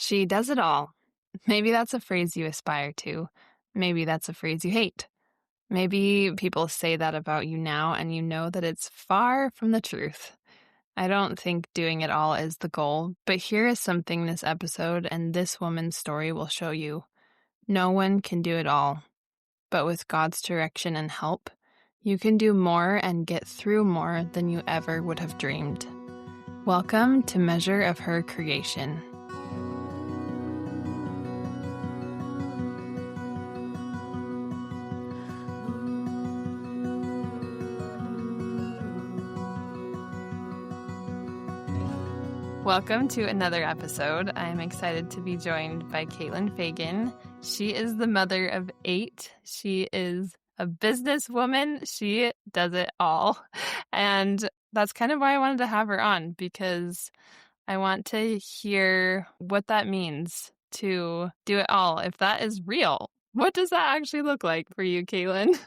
She does it all. Maybe that's a phrase you aspire to. Maybe that's a phrase you hate. Maybe people say that about you now and you know that it's far from the truth. I don't think doing it all is the goal, but here is something this episode and this woman's story will show you. No one can do it all, but with God's direction and help, you can do more and get through more than you ever would have dreamed. Welcome to Measure of Her Creation. Welcome to another episode. I'm excited to be joined by Katelyn Fagan. She is the mother of 8. She is a businesswoman. She does it all. And that's kind of why I wanted to have her on, because I want to hear what that means to do it all. If that is real, what does that actually look like for you, Katelyn?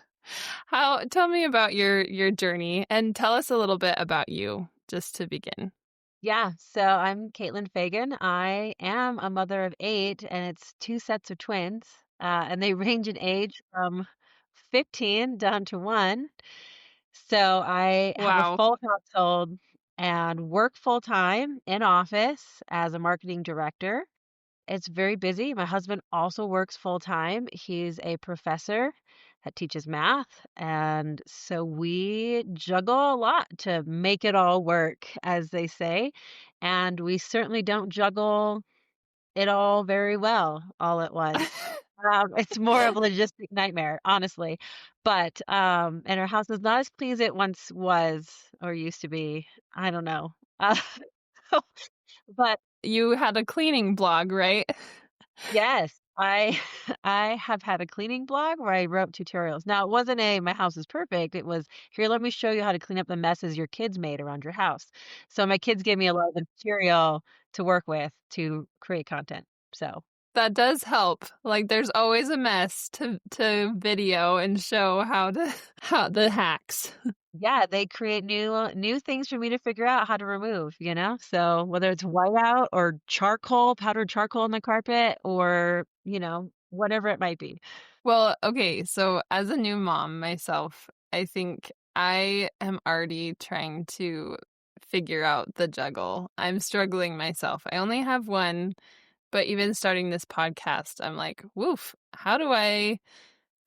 Tell me about your journey and tell us a little bit about you, just to begin. Yeah, so I'm Katelyn Fagan. I am a mother of 8, and it's 2 sets of twins, and they range in age from 15 down to 1. So I have a Wow. full household and work full time in office as a marketing director. It's very busy. My husband also works full time. He's a professor that teaches math. And so we juggle a lot to make it all work, as they say. And we certainly don't juggle it all very well all at once. It's more of a logistic nightmare, honestly. And our house is not as clean as it once was or used to be. I don't know. But You had a cleaning blog, right? yes, I I have had a cleaning blog where I wrote tutorials. Now, it wasn't a "my house is perfect." It was, "Here, let me show you how to clean up the messes your kids made around your house." So my kids gave me a lot of the material to work with to create content. So, That does help. Like, there's always a mess to video and show how the hacks. yeah, they create new things for me to figure out how to remove, you know? So, whether it's whiteout or charcoal, powdered charcoal on the carpet or, whatever it might be. Well, okay, so as a new mom myself, I think I am already trying to figure out the juggle. I'm struggling myself. I only have one, but even starting this podcast, I'm like, woof, how do I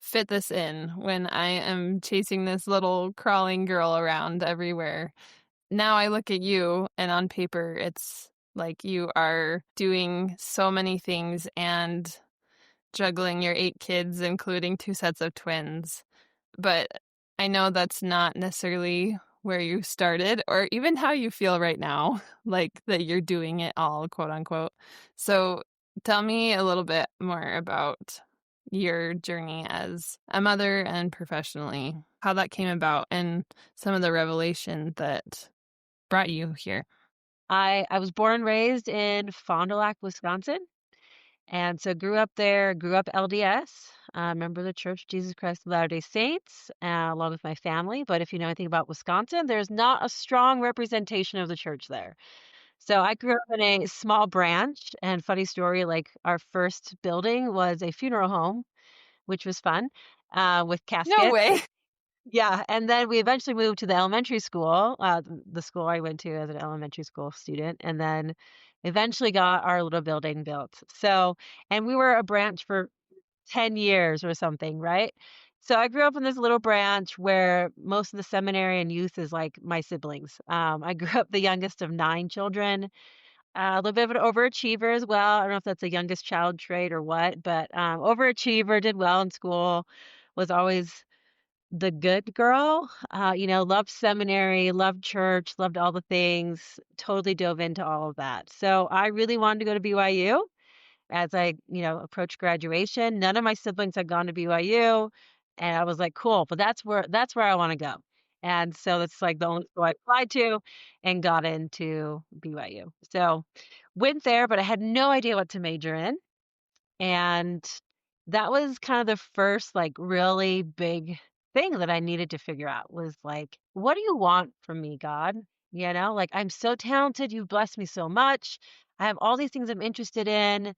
fit this in when I am chasing this little crawling girl around everywhere? Now I look at you, and on paper, it's like you are doing so many things and juggling your 8 kids, including 2 sets of twins. But I know that's not necessarily where you started or even how you feel right now, like that you're doing it all, quote unquote. So tell me a little bit more about your journey as a mother and professionally, how that came about, and some of the revelation that brought you here. I was born and raised in Fond du Lac, Wisconsin. And so grew up there, grew up LDS, member of the Church of Jesus Christ of Latter-day Saints, along with my family. But if you know anything about Wisconsin, there's not a strong representation of the church there. So I grew up in a small branch, and funny story, like our first building was a funeral home, which was fun, with No caskets. way. Yeah, and then we eventually moved to the elementary school, the school I went to as an elementary school student, and then eventually got our little building built. So, and we were a branch for 10 years or something, right? So I grew up in this little branch where most of the seminary and youth is like my siblings. I grew up the youngest of 9 children, a little bit of an overachiever as well. I don't know if that's a youngest child trait or what, but overachiever, did well in school, was always the good girl, loved seminary, loved church, loved all the things, totally dove into all of that. So I really wanted to go to BYU as I, approached graduation. None of my siblings had gone to BYU, and I was like, cool, but that's where I want to go. And so that's like the only school I applied to and got into BYU. So went there, but I had no idea what to major in. And that was kind of the first, like, really big thing that I needed to figure out was like, what do you want from me, God? Like, I'm so talented. You've blessed me so much. I have all these things I'm interested in.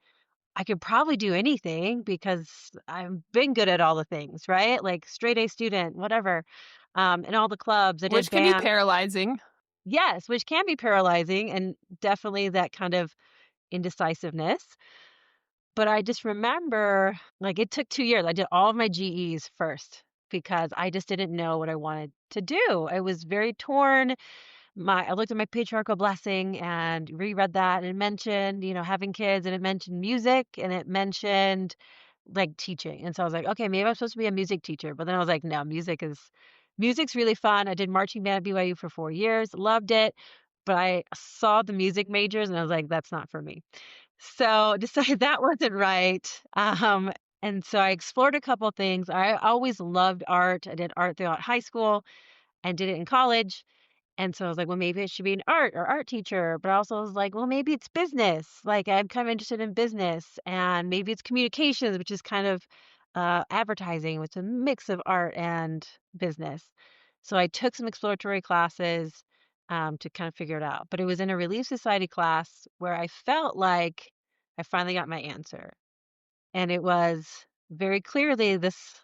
I could probably do anything because I've been good at all the things, right? Like straight A student, whatever. In all the clubs, I did Which can be band. paralyzing. Yes, which can be paralyzing and definitely that kind of indecisiveness. But I just remember, like, it took 2 years. I did all of my GEs first because I just didn't know what I wanted to do. I was very torn. I looked at my patriarchal blessing and reread that, and it mentioned, having kids, and it mentioned music, and it mentioned, like, teaching, and so I was like, "Okay, maybe I'm supposed to be a music teacher," but then I was like, "No, music's really fun." I did marching band at BYU for 4 years, loved it, but I saw the music majors, and I was like, "That's not for me." So, decided that wasn't right, and so I explored a couple things. I always loved art. I did art throughout high school and did it in college, and so I was like, well, maybe it should be an art or art teacher. But I also was like, well, maybe it's business. Like I'm kind of interested in business, and maybe it's communications, which is kind of advertising, which is a mix of art and business. So I took some exploratory classes to kind of figure it out. But it was in a Relief Society class where I felt like I finally got my answer. And it was very clearly this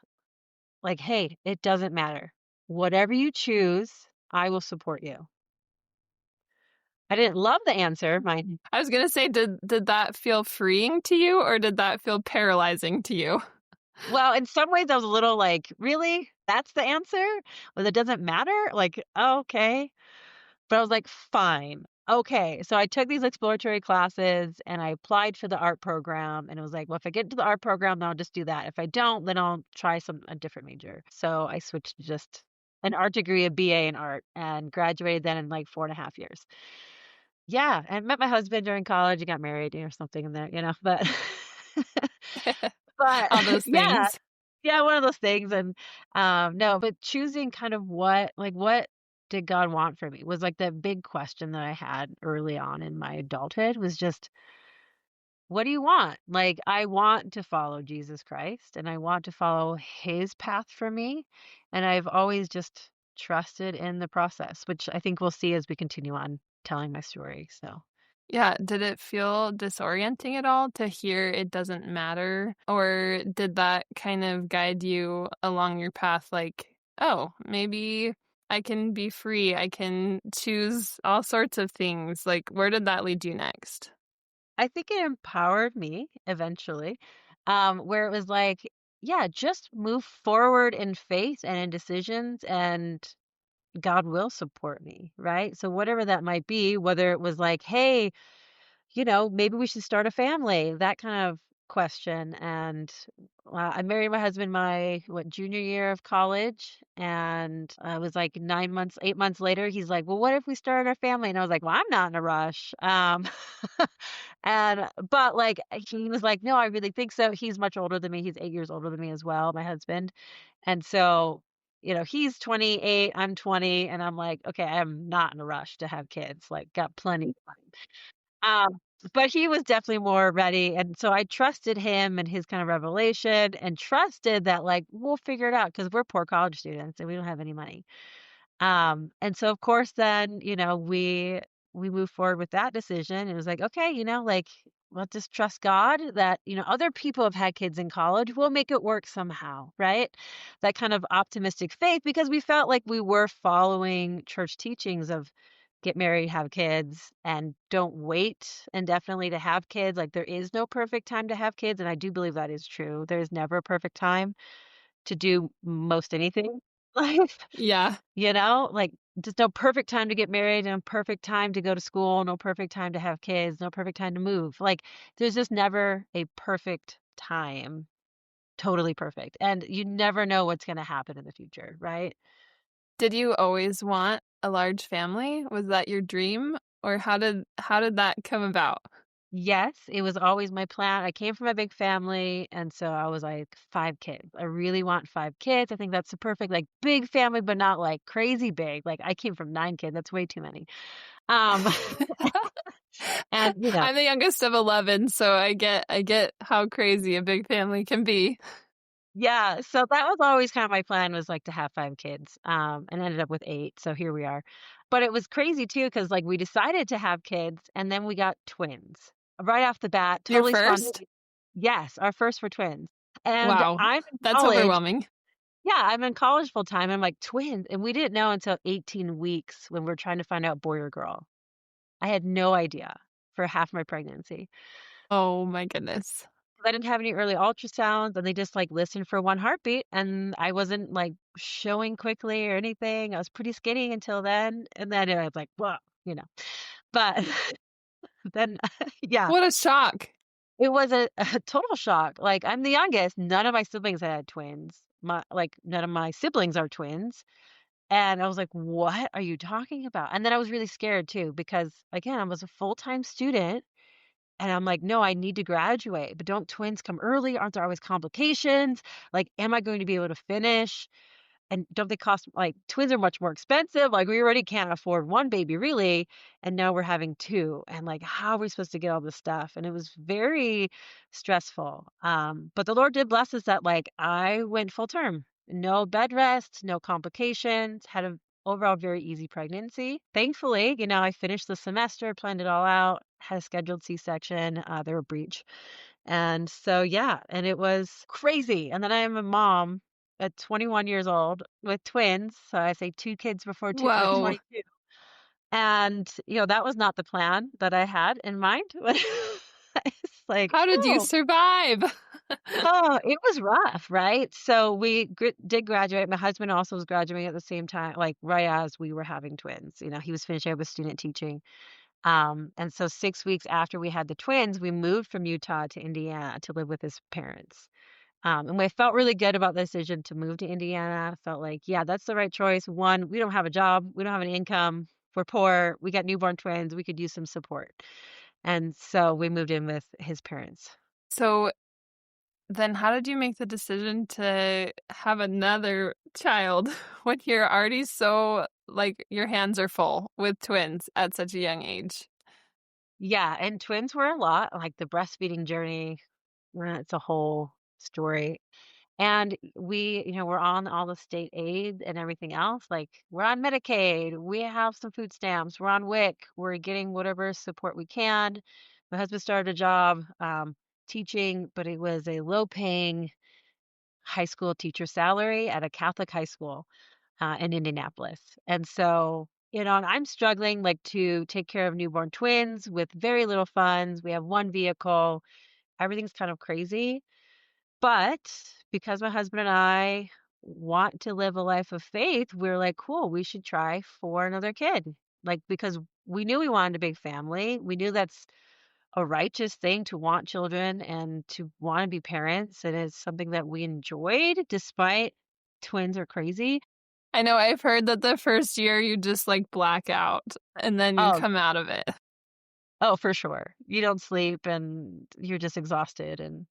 like, hey, it doesn't matter. Whatever you choose, I will support you. I didn't love the answer, mind. I was gonna say, did that feel freeing to you, or did that feel paralyzing to you? Well, in some ways, I was a little like, "Really? That's the answer? Well, it doesn't matter?" Like, "Oh, okay." But I was like, "Fine. Okay." So I took these exploratory classes and I applied for the art program, and it was like, "Well, if I get into the art program, then I'll just do that. If I don't, then I'll try a different major." So I switched to just an art degree, a BA in art, and graduated then in like 4.5 years. Yeah, and met my husband during college and got married or something in there, but but All those yeah, things. yeah, one of those things, and, no, but choosing kind of what did God want for me was, like, the big question that I had early on in my adulthood was just, "What do you want?" Like, I want to follow Jesus Christ, and I want to follow his path for me, and I've always just trusted in the process, which I think we'll see as we continue on telling my story, so. Yeah, did it feel disorienting at all to hear it doesn't matter? Or did that kind of guide you along your path like, oh, maybe I can be free, I can choose all sorts of things. Like, where did that lead you next? I think it empowered me eventually, where it was like, yeah, just move forward in faith and in decisions, and God will support me, right? So, whatever that might be, whether it was like, hey, maybe we should start a family, that kind of question. And I married my husband junior year of college. And I was like 9 months, 8 months later, he's like, well, what if we started our family? And I was like, well, I'm not in a rush. But like, he was like, no, I really think so. He's much older than me. He's 8 years older than me as well, my husband. And so, he's 28, I'm 20. And I'm like, okay, I am not in a rush to have kids. Like, got plenty of time. Um, but he was definitely more ready, and so I trusted him and his kind of revelation and trusted that, like, we'll figure it out because 'cause we're poor college students and we don't have any money. And so of course then, we moved forward with that decision. It was like, okay, like let's just trust God that, other people have had kids in college. We'll make it work somehow, right? That kind of optimistic faith because we felt like we were following church teachings of get married, have kids, and don't wait indefinitely to have kids. Like there is no perfect time to have kids. And I do believe that is true. There is never a perfect time to do most anything. Life. Yeah. Like just no perfect time to get married, no perfect time to go to school, no perfect time to have kids, no perfect time to move. Like there's just never a perfect time, totally perfect. And you never know what's going to happen in the future, right? Did you always want a large family? Was that your dream? Or how did that come about? Yes, it was always my plan. I came from a big family, and so I was like 5 kids. I really want 5 kids. I think that's the perfect like big family, but not like crazy big. Like I came from 9 kids. That's way too many. Um, and I'm the youngest of 11, so I get how crazy a big family can be. yeah, so that was always kind of my plan was like to have 5 kids, and ended up with 8, so here we are. but it was crazy too, because like, we decided to have kids, and then we got twins. Right off the bat, Your totally first? spontaneous. Yes, our first were twins. And Wow, I'm in that's college. overwhelming. Yeah, I'm in college full time. I'm like, twins. And we didn't know until 18 weeks when we're trying to find out boy or girl. I had no idea for half my pregnancy. Oh my goodness. I didn't have any early ultrasounds, and they just like listened for one heartbeat. And I wasn't like showing quickly or anything. I was pretty skinny until then. And then I was like, whoa, you know. But then, yeah, What a shock. it was a total shock. Like, I'm the youngest. None of my siblings had twins. None of my siblings are twins. And I was like, "What are you talking about?" And then I was really scared too because, again, I was a full-time student, and I'm like, "No, I need to graduate, but don't twins come early? Aren't there always complications? Like, am I going to be able to finish? And don't they cost like, twins are much more expensive, like, we already can't afford 1 baby really, and now we're having 2, and, like, how are we supposed to get all this stuff? And it was very stressful, but the Lord did bless us that, like, I went full term. No bed rest, no complications, had a overall very easy pregnancy. Thankfully, I finished the semester, planned it all out, had a scheduled C-section, they were breech. And so, yeah, and it was crazy. And then I am a mom at 21 years old with twins. So I say 2 kids before Whoa. 22. And, that was not the plan that I had in mind. It's like, How did you oh, survive? oh, it was rough, right? So we did graduate. My husband also was graduating at the same time, like right as we were having twins. He was finishing up with student teaching. And so 6 weeks after we had the twins, we moved from Utah to Indiana to live with his parents. And we felt really good about the decision to move to Indiana. Felt like, yeah, that's the right choice. One, we don't have a job, we don't have an income, we're poor, we got newborn twins, we could use some support. And so we moved in with his parents. So then how did you make the decision to have another child when you're already so like your hands are full with twins at such a young age? Yeah, and twins were a lot, like the breastfeeding journey, it's a whole story. And we're on all the state aid and everything else. Like, we're on Medicaid, we have some food stamps, we're on WIC, we're getting whatever support we can. My husband started a job teaching, but it was a low paying high school teacher salary at a Catholic high school in Indianapolis. And so, and I'm struggling like to take care of newborn twins with very little funds. We have one vehicle, everything's kind of crazy. But because my husband and I want to live a life of faith, we're like, cool, we should try for another kid. Like, because we knew we wanted a big family. We knew that's a righteous thing to want children and to want to be parents. And it's something that we enjoyed despite twins are crazy. I know I've heard that the first year you just like black out and then you Oh, come out of it. oh, for sure. You don't sleep and you're just exhausted. And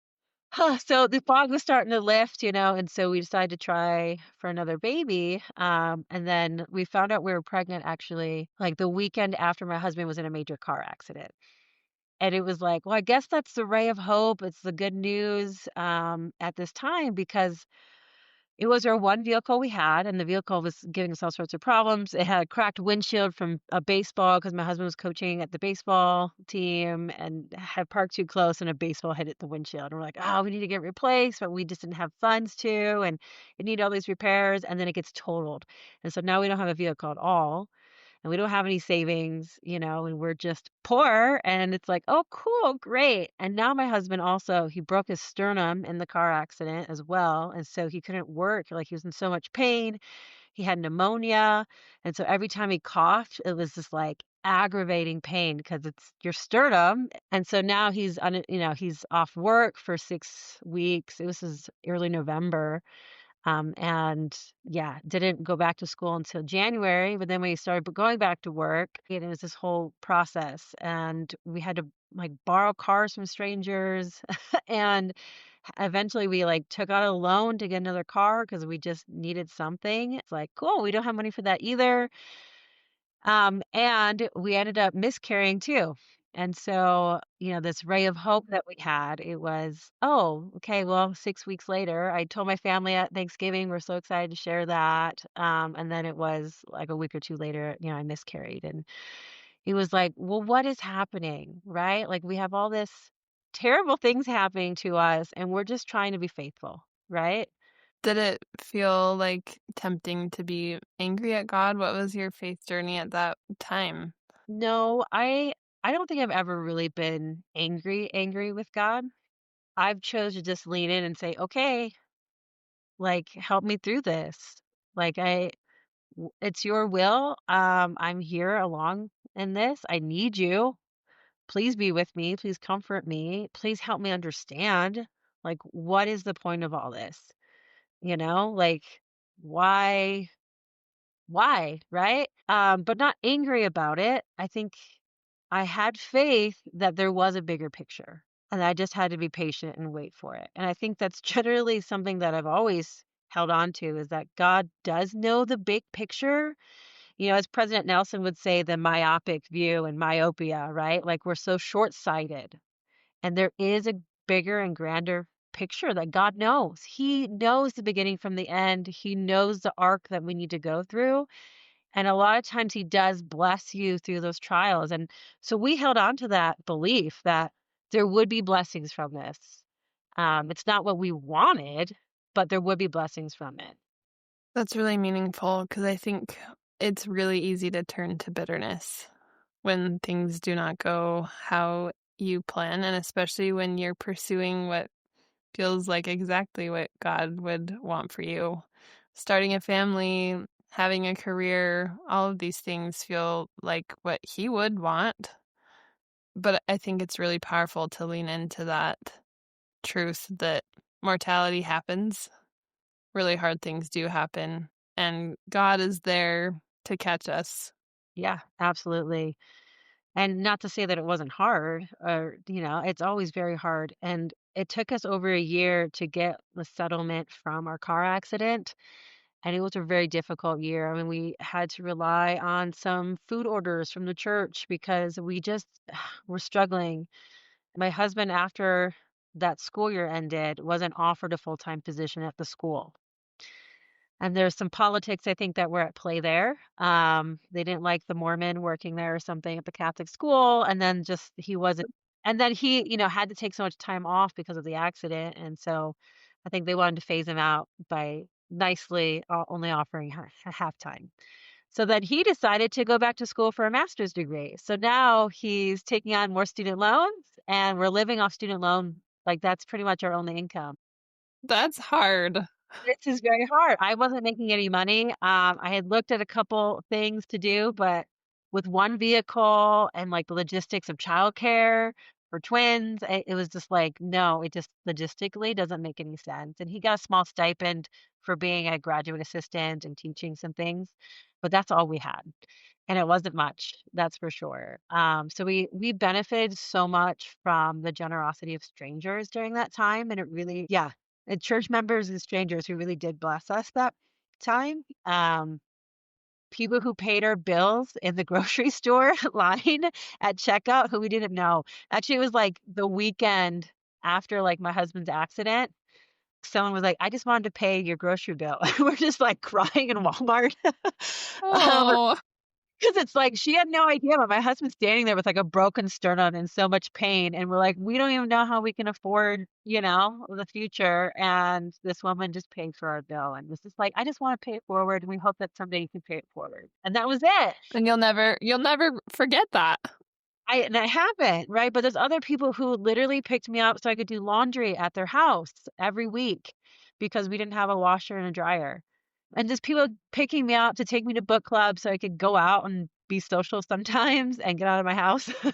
so the fog was starting to lift, and so we decided to try for another baby. And then we found out we were pregnant actually like the weekend after my husband was in a major car accident. And it was like, well, I guess that's the ray of hope. It's the good news at this time because it was our one vehicle we had, and the vehicle was giving us all sorts of problems. It had a cracked windshield from a baseball because my husband was coaching at the baseball team and had parked too close, and a baseball hit the windshield. And we're like, oh, we need to get it replaced, but we just didn't have funds to, and it needed all these repairs, and then it gets totaled. And so now we don't have a vehicle at all and we don't have any savings, and we're just poor. And it's like, oh, cool, great. And now my husband also, he broke his sternum in the car accident as well. And so he couldn't work. Like he was in so much pain. He had pneumonia. And so every time he coughed, it was just like aggravating pain because it's your sternum. And so now he's off work for 6 weeks. It was his early November. And yeah, didn't go back to school until January. But then when he started going back to work, and it was this whole process. And we had to like borrow cars from strangers. And eventually we like took out a loan to get another car because we just needed something. It's like, cool, we don't have money for that either. And we ended up miscarrying too. And so, this ray of hope that we had, it was, oh, okay, well, 6 weeks later, I told my family at Thanksgiving, we're so excited to share that. And then it was like a week or two later, I miscarried. And he was like, well, what is happening? Right? Like we have all this terrible things happening to us, and we're just trying to be faithful. Right? Did it feel like tempting to be angry at God? What was your faith journey at that time? No, I don't think I've ever really been angry with God. I've chose to just lean in and say, okay, like help me through this. Like it's your will. I'm here along in this. I need you. Please be with me. Please comfort me. Please help me understand. Like, what is the point of all this? Like why right? But not angry about it. I think I had faith that there was a bigger picture, and I just had to be patient and wait for it. And I think that's generally something that I've always held on to, is that God does know the big picture. As President Nelson would say, the myopic view and myopia, right? Like we're so short-sighted, and there is a bigger and grander picture that God knows. He knows the beginning from the end. He knows the arc that we need to go through. And a lot of times he does bless you through those trials. And so we held on to that belief that there would be blessings from this. It's not what we wanted, but there would be blessings from it. That's really meaningful because I think it's really easy to turn to bitterness when things do not go how you plan, and especially when you're pursuing what feels like exactly what God would want for you. Starting a family, having a career, all of these things feel like what He would want. But I think it's really powerful to lean into that truth that mortality happens, really hard things do happen, and God is there to catch us. Yeah, absolutely. And not to say that it wasn't hard, or, it's always very hard. And it took us over a year to get the settlement from our car accident. And it was a very difficult year. I mean, we had to rely on some food orders from the church because we just were struggling. My husband, after that school year ended, wasn't offered a full-time position at the school. And there's some politics, I think, that were at play there. They didn't like the Mormon working there or something at the Catholic school, and then just he wasn't. And then he, had to take so much time off because of the accident, and so I think they wanted to phase him out by nicely only offering half time. So then he decided to go back to school for a master's degree. So now he's taking on more student loans, and we're living off student loan. Like that's pretty much our only income. That's hard. This is very hard. I wasn't making any money. I had looked at a couple things to do, but with one vehicle and like the logistics of childcare for twins, it was just like, no, it just logistically doesn't make any sense. And he got a small stipend for being a graduate assistant and teaching some things, but that's all we had. And it wasn't much, that's for sure. So we benefited so much from the generosity of strangers during that time, and it really, yeah, and church members and strangers who really did bless us that time. People who paid our bills in the grocery store line at checkout who we didn't know. Actually, it was like the weekend after like my husband's accident. Someone was like, I just wanted to pay your grocery bill. We're just like crying in Walmart. We're Oh, 'Cause it's like she had no idea, but my husband's standing there with, like, a broken sternum and so much pain, and we're like, "We don't even know how we can afford, the future," and this woman just paid for our bill and was just like, "I just wanna pay it forward, and we hope that someday you can pay it forward." And that was it. and you'll never forget that. I haven't, right? But there's other people who literally picked me up so I could do laundry at their house every week because we didn't have a washer and a dryer. And just people picking me up to take me to book club so I could go out and be social sometimes and get out of my house. 'Cause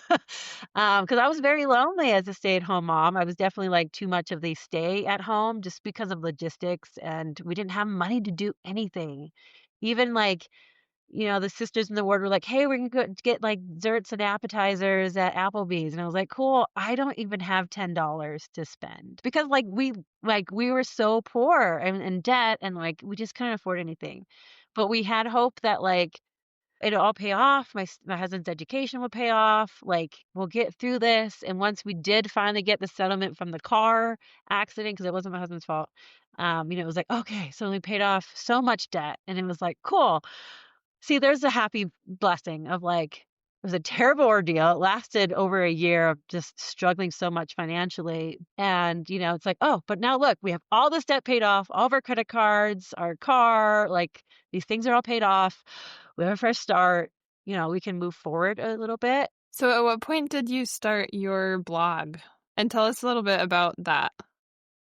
I was very lonely as a stay-at-home mom. I was definitely, like, too much of the stay at home just because of logistics, and we didn't have money to do anything. Even, like, the sisters in the ward were like, "Hey, we're gonna go get, like, desserts and appetizers at Applebee's," and I was like, "Cool, I don't even have $10 to spend." Because, we were so poor and in debt and, like, we just couldn't afford anything. But we had hope that, like, it'll all pay off. My husband's education will pay off. Like, we'll get through this. And once we did finally get the settlement from the car accident, because it wasn't my husband's fault, it was like, okay, so we paid off so much debt. And it was like, cool. See, there's a happy blessing of like, it was a terrible ordeal. It lasted over a year of just struggling so much financially. And, it's like, oh, but now look, we have all this debt paid off, all of our credit cards, our car, like these things are all paid off. We have a fresh start. We can move forward a little bit. So at what point did you start your blog? And tell us a little bit about that.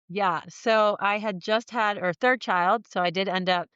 Yeah. So I had just had our third child. So I did end up,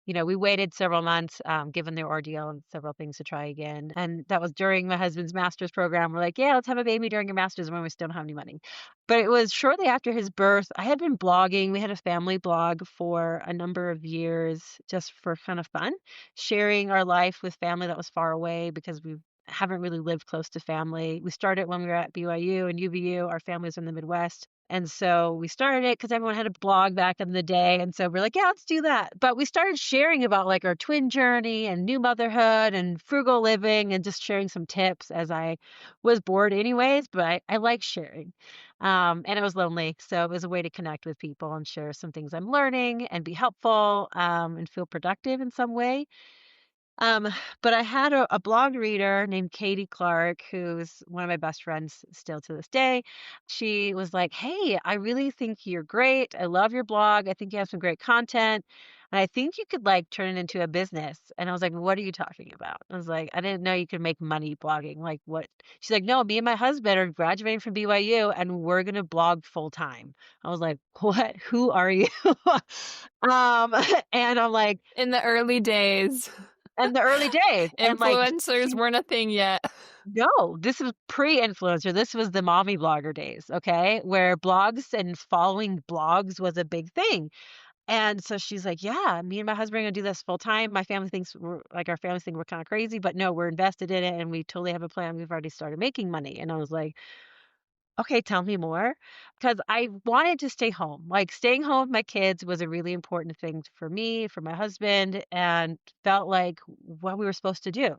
we waited several months, given the ordeal and several things to try again. And that was during my husband's master's program. We're like, yeah, let's have a baby during your master's when we still don't have any money. But it was shortly after his birth. I had been blogging. We had a family blog for a number of years just for kind of fun, sharing our life with family that was far away because we haven't really lived close to family. We started when we were at BYU and UVU. Our families in the Midwest. And so we started it because everyone had a blog back in the day. And so we're like, yeah, let's do that. But we started sharing about like our twin journey and new motherhood and frugal living and just sharing some tips as I was bored anyways, but I like sharing. And I was lonely. So it was a way to connect with people and share some things I'm learning and be helpful, and feel productive in some way. Um, but I had a blog reader named Katie Clark, who's one of my best friends still to this day. She was like, hey, I really think you're great. I love your blog. I think you have some great content. And I think you could like turn it into a business. And I was like, what are you talking about? I was like, I didn't know you could make money blogging. Like what? She's like, no, me and my husband are graduating from BYU and we're going to blog full time. I was like, what? Who are you? um, and I'm like, In the early days, in the early days. And like influencers weren't a thing yet. no, this was pre-influencer. This was the mommy blogger days, okay? Where blogs and following blogs was a big thing. And so she's like, yeah, me and my husband are gonna do this full time. My family thinks we're like our families think we're kind of crazy, but no, we're invested in it and we totally have a plan. We've already started making money. And I was like, okay, tell me more. Because I wanted to stay home. Like staying home with my kids was a really important thing for me, for my husband, and felt like what we were supposed to do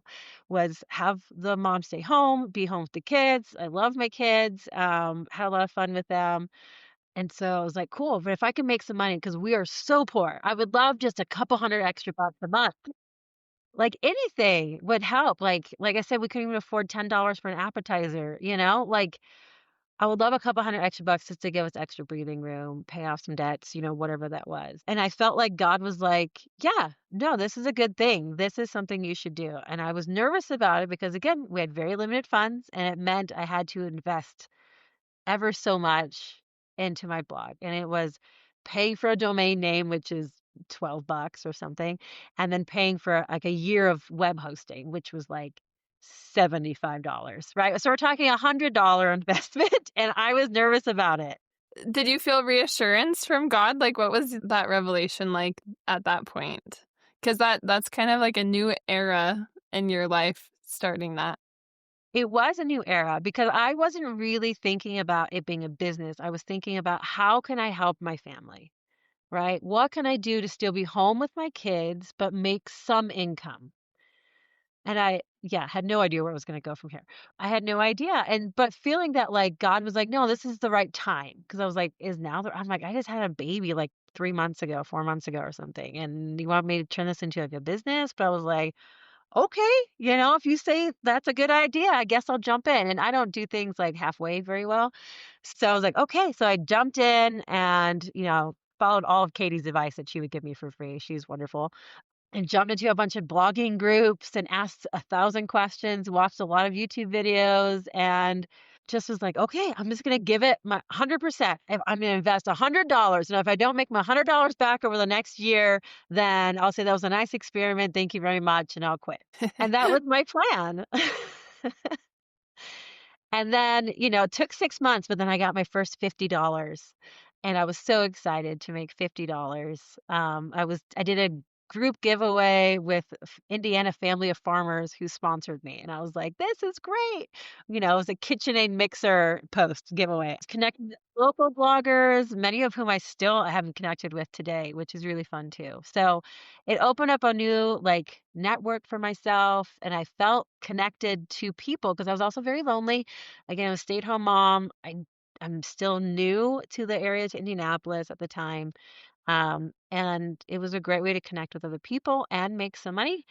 was have the mom stay home, be home with the kids. I love my kids, had a lot of fun with them. And so I was like, cool, but if I can make some money, because we are so poor, I would love just a couple hundred extra bucks a month. Like anything would help. Like I said, we couldn't even afford $10 for an appetizer, like I would love a couple hundred extra bucks just to give us extra breathing room, pay off some debts, whatever that was. And I felt like God was like, yeah, no, this is a good thing. This is something you should do. And I was nervous about it because, again, we had very limited funds and it meant I had to invest ever so much into my blog. And it was paying for a domain name, which is $12 or something, and then paying for like a year of web hosting, which was like $75, right? So we're talking $100 investment, and I was nervous about it. Did you feel reassurance from God? Like, what was that revelation like at that point? Because that's kind of like a new era in your life, starting that. It was a new era because I wasn't really thinking about it being a business. I was thinking about how can I help my family, right? What can I do to still be home with my kids, but make some income? And yeah, had no idea where it was going to go from here. I had no idea. But feeling that like God was like, no, this is the right time. Cause I was like, I'm like, I just had a baby like 3 months ago, 4 months ago or something. And you want me to turn this into like a business? But I was like, okay, if you say that's a good idea, I guess I'll jump in. And I don't do things like halfway very well. So I was like, okay. So I jumped in and, followed all of Katie's advice that she would give me for free. She's wonderful and jumped into a bunch of blogging groups and asked 1,000 questions, watched a lot of YouTube videos, and just was like, okay, I'm just going to give it my 100%. If I'm going to invest $100. And if I don't make my $100 back over the next year, then I'll say that was a nice experiment. Thank you very much. And I'll quit. And that was my plan. And then, it took 6 months, but then I got my first $50. And I was so excited to make $50. I did a group giveaway with Indiana Family of Farmers who sponsored me. And I was like, this is great. It was a KitchenAid mixer post giveaway. It's connecting with local bloggers, many of whom I still haven't connected with today, which is really fun too. So it opened up a new like network for myself and I felt connected to people because I was also very lonely. Again, I was a stay-at-home mom. I'm still new to the area, to Indianapolis at the time. And it was a great way to connect with other people and make some money.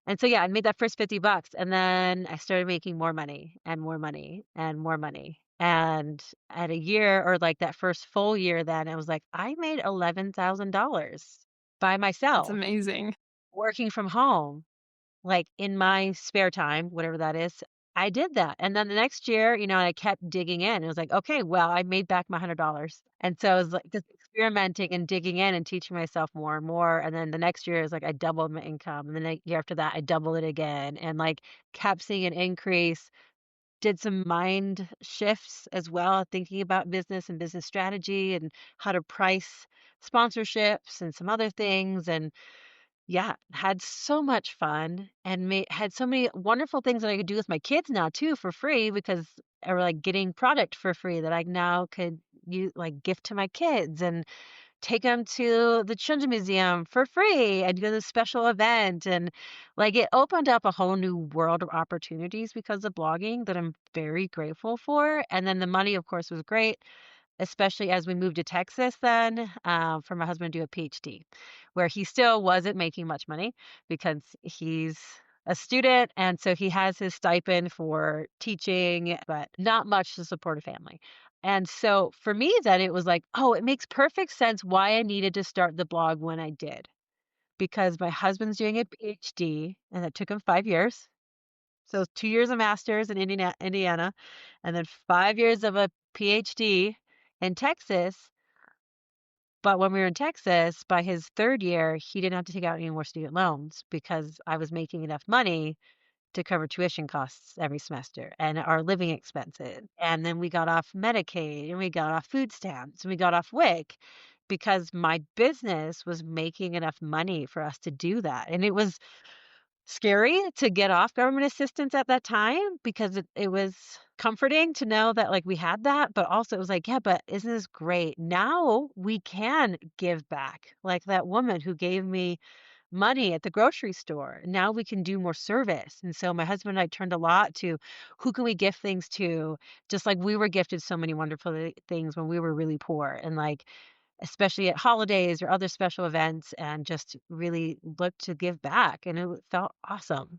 And so, yeah, I made that first 50 bucks and then I started making more money and more money and more money. And at a year or like that first full year, then I was like, I made $11,000 by That's myself amazing. working from home like, in my spare time, whatever that is, I did that, and then the next year, I kept digging in. It was like, "Okay, well, I made back my $100." And so I was, like, just experimenting and digging in and teaching myself more and more, and then the next year is like I doubled my income, and the year after that, I doubled it again, and, like, kept seeing an increase. Did some mind shifts as well, thinking about business and business strategy and how to price sponsorships and some other things, and yeah, had so much fun and had so many wonderful things that I could do with my kids now too for free because or like getting product for free that I now could like gift to my kids and take them to the Children's Museum for free and go to the special event and like it opened up a whole new world of opportunities because of blogging that I'm very grateful for. And then the money, of course, was great especially as we moved to Texas then, for my husband to do a PhD, where he still wasn't making much money because he's a student, and so he has his stipend for teaching, but not much to support a family. And so for me then it was like, "Oh, it makes perfect sense why I needed to start the blog when I did." Because my husband's doing a PhD, and it took him 5 years. So 2 years of master's in Indiana, and then 5 years of a PhD in Texas. But when we were in Texas, by his 3rd year, he didn't have to take out any more student loans because I was making enough money to cover tuition costs every semester and our living expenses. And then we got off Medicaid and we got off food stamps and we got off WIC because my business was making enough money for us to do that. And it was scary to get off government assistance at that time because it was comforting to know that like we had that, but also it was like, yeah, but isn't this great? Now we can give back. Like that woman who gave me money at the grocery store. Now we can do more service. And so my husband and I turned a lot to who can we gift things to, just like we were gifted so many wonderful things when we were really poor. And like especially at holidays or other special events, and just really look to give back, and it felt awesome.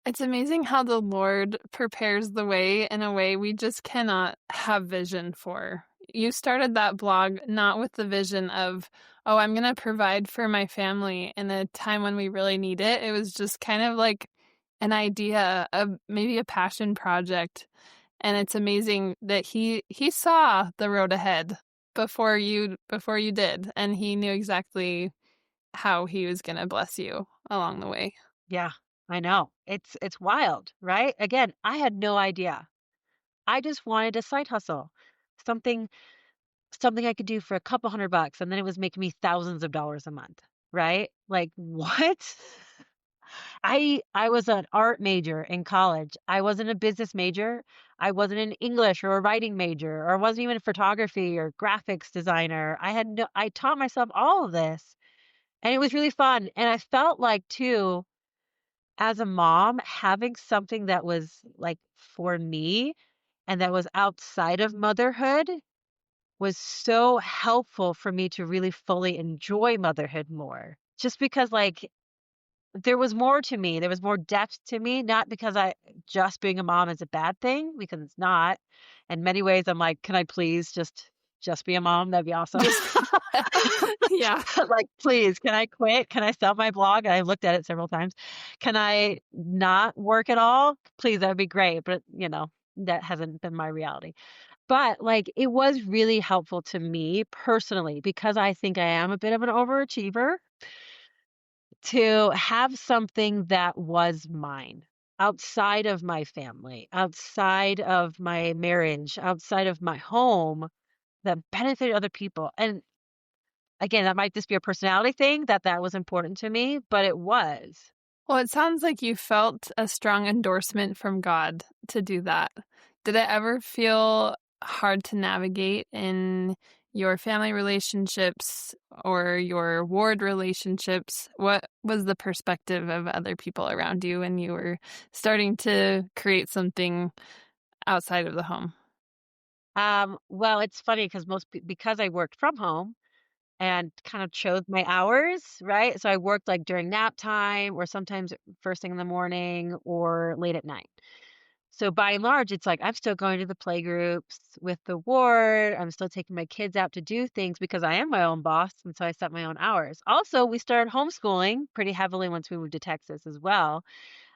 It's amazing how the Lord prepares the way in a way we just cannot have vision for. You started that blog not with the vision of, oh, I'm going to provide for my family in a time when we really need it. It was just kind of like an idea of maybe a passion project. And it's amazing that he saw the road ahead before you did, and he knew exactly how he was going to bless you along the way. Yeah, I know. It's wild, right? Again, I had no idea. I just wanted a side hustle. Something something I could do for a couple $100 and then it was making me thousands of dollars a month, right? Like, what? I was an art major in college. I wasn't a business major. I wasn't an English or a writing major, or I wasn't even a photography or graphics designer. I taught myself all of this, and it was really fun. And I felt like too, as a mom, having something that was like for me and that was outside of motherhood was so helpful for me to really fully enjoy motherhood more. Just because like there was more to me. There was more depth to me, not because I just being a mom is a bad thing, because it's not. In many ways, I'm like, can I please just be a mom? That'd be awesome. Just yeah. Like, please, can I quit? Can I sell my blog? I've looked at it several times. Can I not work at all? Please, that would be great. But that hasn't been my reality. But like, it was really helpful to me personally because I think I am a bit of an overachiever to have something that was mine outside of my family, outside of my marriage, outside of my home that benefited other people. And again, that might just be a personality thing that was important to me, but it was. Well, it sounds like you felt a strong endorsement from God to do that. Did it ever feel hard to navigate in your family relationships or your ward relationships? What was the perspective of other people around you when you were starting to create something outside of the home? Well, it's funny because because I worked from home and kind of chose my hours, right? So I worked like during nap time or sometimes first thing in the morning or late at night. So by and large, it's like I'm still going to the play groups with the ward. I'm still taking my kids out to do things because I am my own boss. And so I set my own hours. Also, we started homeschooling pretty heavily once we moved to Texas as well.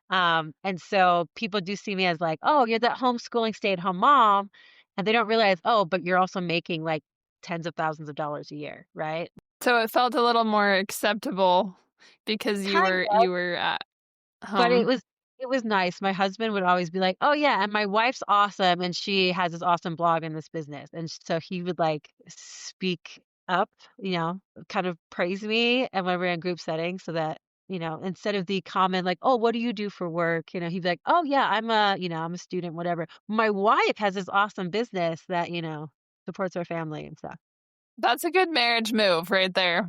And so people do see me as like, oh, you're that homeschooling stay-at-home mom. And they don't realize, oh, but you're also making like tens of thousands of dollars a year, right? So it felt a little more acceptable because you Kind were of, you were at but home. it was nice. My husband would always be like, "Oh yeah, and my wife's awesome and she has this awesome blog in this business." And so he would like speak up, you know, kind of praise me and when we're in group settings so that, you know, instead of the comment like, "Oh, what do you do for work?" You know, he'd be like, "Oh yeah, I'm a student, whatever. My wife has this awesome business that, you know, supports our family and stuff." That's a good marriage move right there.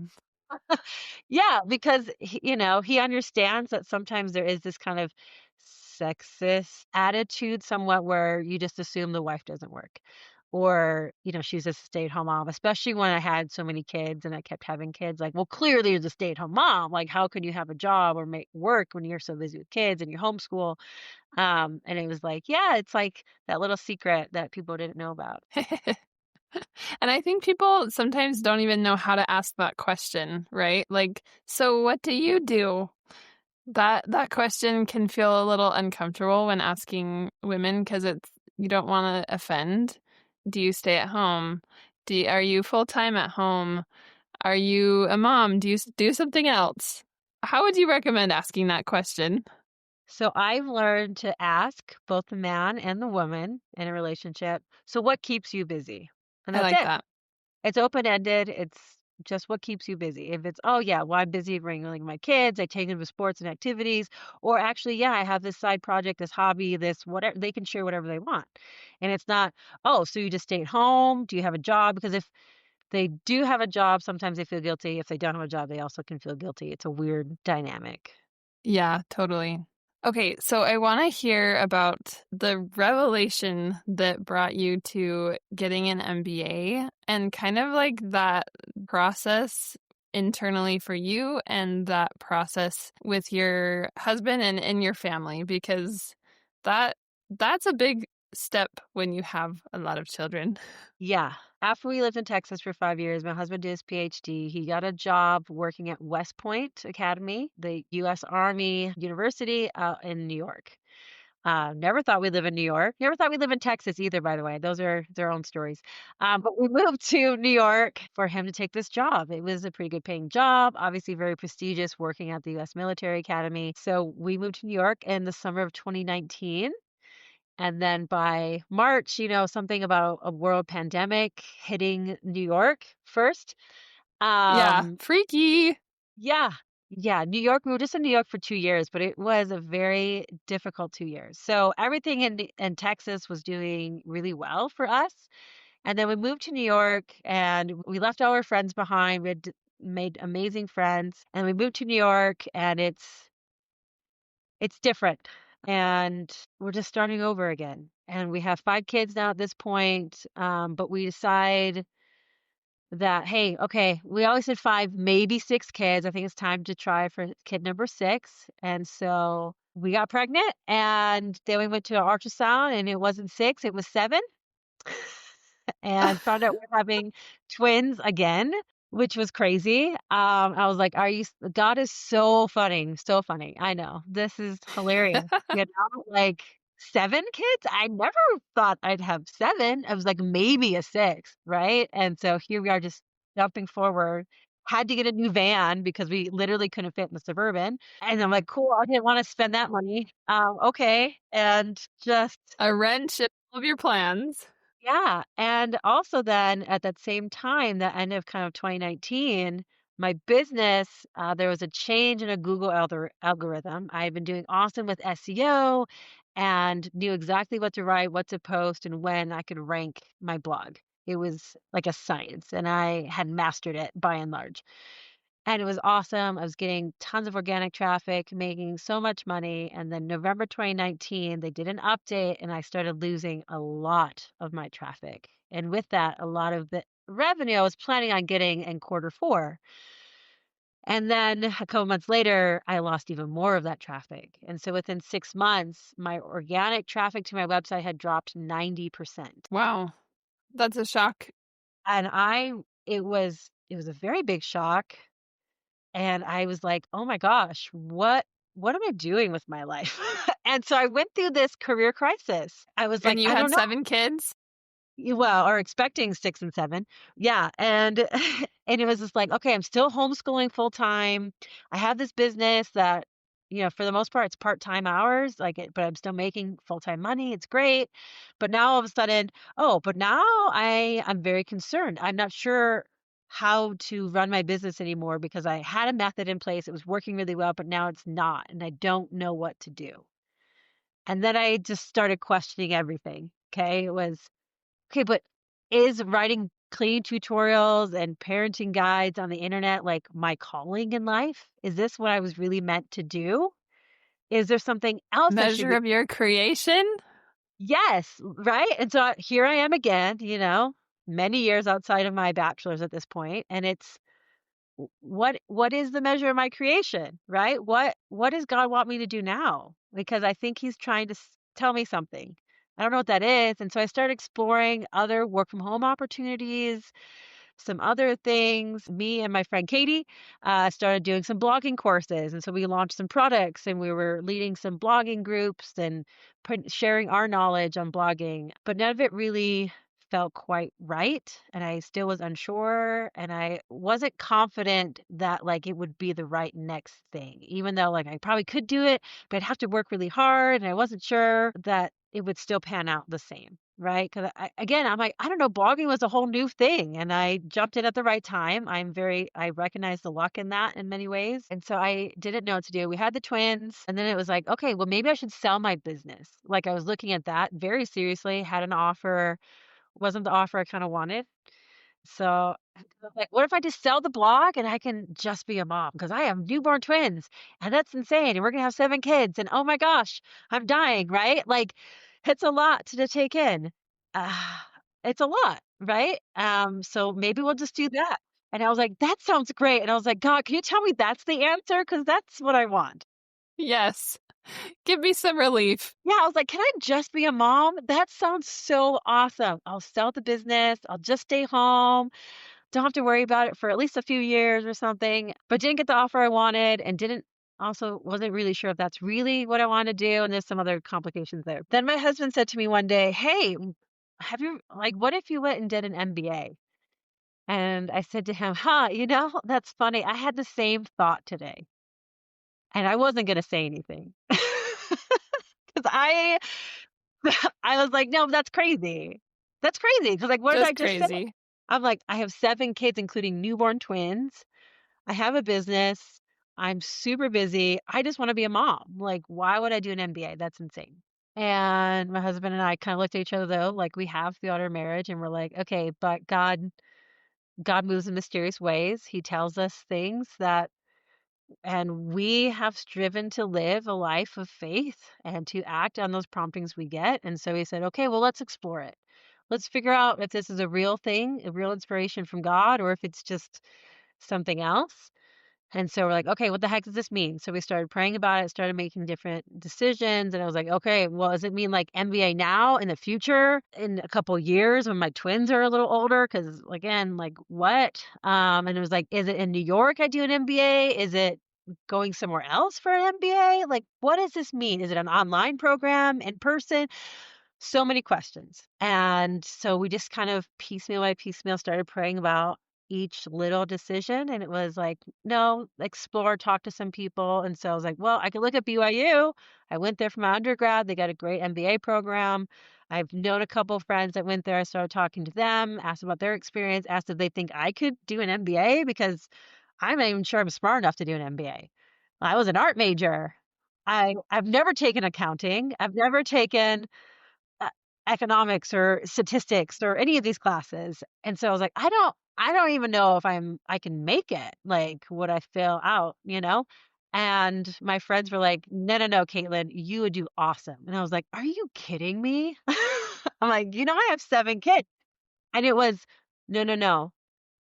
Yeah, because you know, he understands that sometimes there is this kind of sexist attitude somewhat where you just assume the wife doesn't work or, you know, she's just a stay-at-home mom, especially when I had so many kids and I kept having kids. Like, well, clearly you're a stay-at-home mom. Like, how can you have a job or make work when you're so busy with kids and you homeschool? And it was like, yeah, it's like that little secret that people didn't know about. And I think people sometimes don't even know how to ask that question, right? Like, so what do you do? That question can feel a little uncomfortable when asking women because it's you don't want to offend. Do you stay at home? Are you full time at home? Are you a mom? Do you do something else? How would you recommend asking that question? So I've learned to ask both the man and the woman in a relationship, so what keeps you busy? And I that's like it. that. It's open-ended. It's just what keeps you busy. If it's, oh yeah, well, I'm busy wrangling my kids, I take them to sports and activities, or actually, yeah, I have this side project, this hobby, this whatever, they can share whatever they want. And it's not, oh, so you just stay at home? Do you have a job? Because if they do have a job, sometimes they feel guilty. If they don't have a job, they also can feel guilty. It's a weird dynamic. Yeah, totally. Okay, so I want to hear about the revelation that brought you to getting an MBA and kind of like that process internally for you and that process with your husband and in your family because that that's a big step when you have a lot of children. Yeah. After we lived in Texas for 5 years, my husband did his PhD. He got a job working at West Point Academy, the US Army University out in New York. Never thought we'd live in New York. Never thought we'd live in Texas either, by the way. Those are their own stories. But we moved to New York for him to take this job. It was a pretty good paying job, obviously very prestigious working at the US Military Academy. So we moved to New York in the summer of 2019. And then by March, you know, something about a world pandemic hitting New York first. Yeah, Um, freaky. yeah, yeah, New York, we were just in New York for 2 years, but it was a very difficult 2 years. So everything in Texas was doing really well for us. And then we moved to New York and we left all our friends behind. We had made amazing friends and we moved to New York and it's different, and we're just starting over again. And we have 5 kids now at this point, but we decide that, hey, okay, we always said 5, maybe 6 kids. I think it's time to try for kid number 6. And so we got pregnant, and then we went to an ultrasound, and it wasn't 6, it was 7, and found out we're having twins again, which was crazy. I was like, "Are you God is so funny, so funny." I know. This is hilarious. You know, like 7 kids? I never thought I'd have 7. I was like, maybe a 6th, right? And so here we are just jumping forward. Had to get a new van because we literally couldn't fit in the Suburban. And I'm like, "Cool, I didn't wanna spend that money." Okay, and just A wrench in all of your plans. Yeah, and also then at that same time, the end of kind of 2019, my business, there was a change in a Google algorithm. I had been doing awesome with SEO and knew exactly what to write, what to post, and when I could rank my blog. It was like a science, and I had mastered it by and large. And it was awesome. I was getting tons of organic traffic, making so much money. And then November 2019, they did an update and I started losing a lot of my traffic. And with that, a lot of the revenue I was planning on getting in quarter four. And then a couple months later, I lost even more of that traffic. And so within 6 months, my organic traffic to my website had dropped 90%. Wow, that's a shock. And it was a very big shock. And I was like, "Oh my gosh, what am I doing with my life?" And so I went through this career crisis. I was And like, you "I had don't know." 7 kids? Well, or expecting 6 and 7. Yeah, and and it was just like, "Okay, I'm still homeschooling full time. I have this business that, for the most part, it's part-time hours, but I'm still making full-time money. It's great." But now all of a sudden, oh, but now I'm very concerned. I'm not sure how to run my business anymore because I had a method in place. It was working really well, but now it's not, and I don't know what to do. And then I just started questioning everything. Okay? It was Okay, but is writing cleaning tutorials and parenting guides on the internet like my calling in life? Is this what I was really meant to do? Is there something else I should Measure be? of your creation? Yes, right? And so here I am again, many years outside of my bachelor's at this point, and it's what is the measure of my creation, right? What does God want me to do now? Because I think he's trying to tell me something. I don't know what that is, and so I started exploring other work from home opportunities, some other things. Me and my friend Katie started doing some blogging courses. And so we launched some products and we were leading some blogging groups and sharing our knowledge on blogging. But none of it really felt quite right. And I still was unsure. And I wasn't confident that like it would be the right next thing, even though like I probably could do it, but I'd have to work really hard. And I wasn't sure that it would still pan out the same. Right? Because again, I'm like, I don't know, blogging was a whole new thing and I jumped in at the right time. I recognize the luck in that in many ways. And so I didn't know what to do. We had the twins and then it was like, okay, well, maybe I should sell my business. Like I was looking at that very seriously, had an offer, wasn't the offer I kind of wanted. So I was like, what if I just sell the blog and I can just be a mom? Because I have newborn twins and that's insane. And we're going to have 7 kids. And oh my gosh, I'm dying, right? Like, it's a lot to take in. Uh, it's a lot, right? So maybe we'll just do that. And I was like, that sounds great. And I was like, God, can you tell me that's the answer? Because that's what I want. Yes. Give me some relief. Yeah, I was like, can I just be a mom? That sounds so awesome. I'll sell the business. I'll just stay home. Don't have to worry about it for at least a few years or something, but didn't get the offer I wanted and didn't also wasn't really sure if that's really what I want to do. And there's some other complications there. Then my husband said to me one day, "Hey, have you like what if you went and did an MBA?" And I said to him, "Huh, that's funny. I had the same thought today." And I wasn't going to say anything. Cuz I was like, "No, that's crazy. That's crazy." Cuz like what did I Just just say? crazy. I'm like, I have 7 kids including newborn twins. I have a business. I'm super busy. I just want to be a mom. Like, why would I do an MBA? That's insane. And my husband and I kind of looked at each other though, like we have throughout our marriage, and we're like, okay, but God moves in mysterious ways. He tells us things and we have striven to live a life of faith and to act on those promptings we get. And so he said, okay, well, let's explore it. Let's figure out if this is a real thing, a real inspiration from God, or if it's just something else. And so we're like, okay, what the heck does this mean? So we started praying about it, started making different decisions. And I was like, okay, well, does it mean like MBA now in the future in a couple years when my twins are a little older? Because again, like what? And it was like, is it in New York I do an MBA? Is it going somewhere else for an MBA? Like, what does this mean? Is it an online program in person? So many questions. And so we just kind of piecemeal by piecemeal started praying about each little decision, and it was like, no, explore, talk to some people. And so I was like, well, I could look at BYU. I went there for my undergrad. They got a great MBA program. I've known a couple of friends that went there. I started talking to them, asked about their experience, asked if they think I could do an MBA because I'm not even sure I'm smart enough to do an MBA. I was an art major. I've never taken accounting. I've never taken uh, economics or statistics or any of these classes. And so I was like, I don't even know if I can make it. Like, would I fail out, you know? And my friends were like, no, no, no, Caitlin, you would do awesome. And I was like, are you kidding me? I'm like, I have 7 kids. And it was, no, no, no,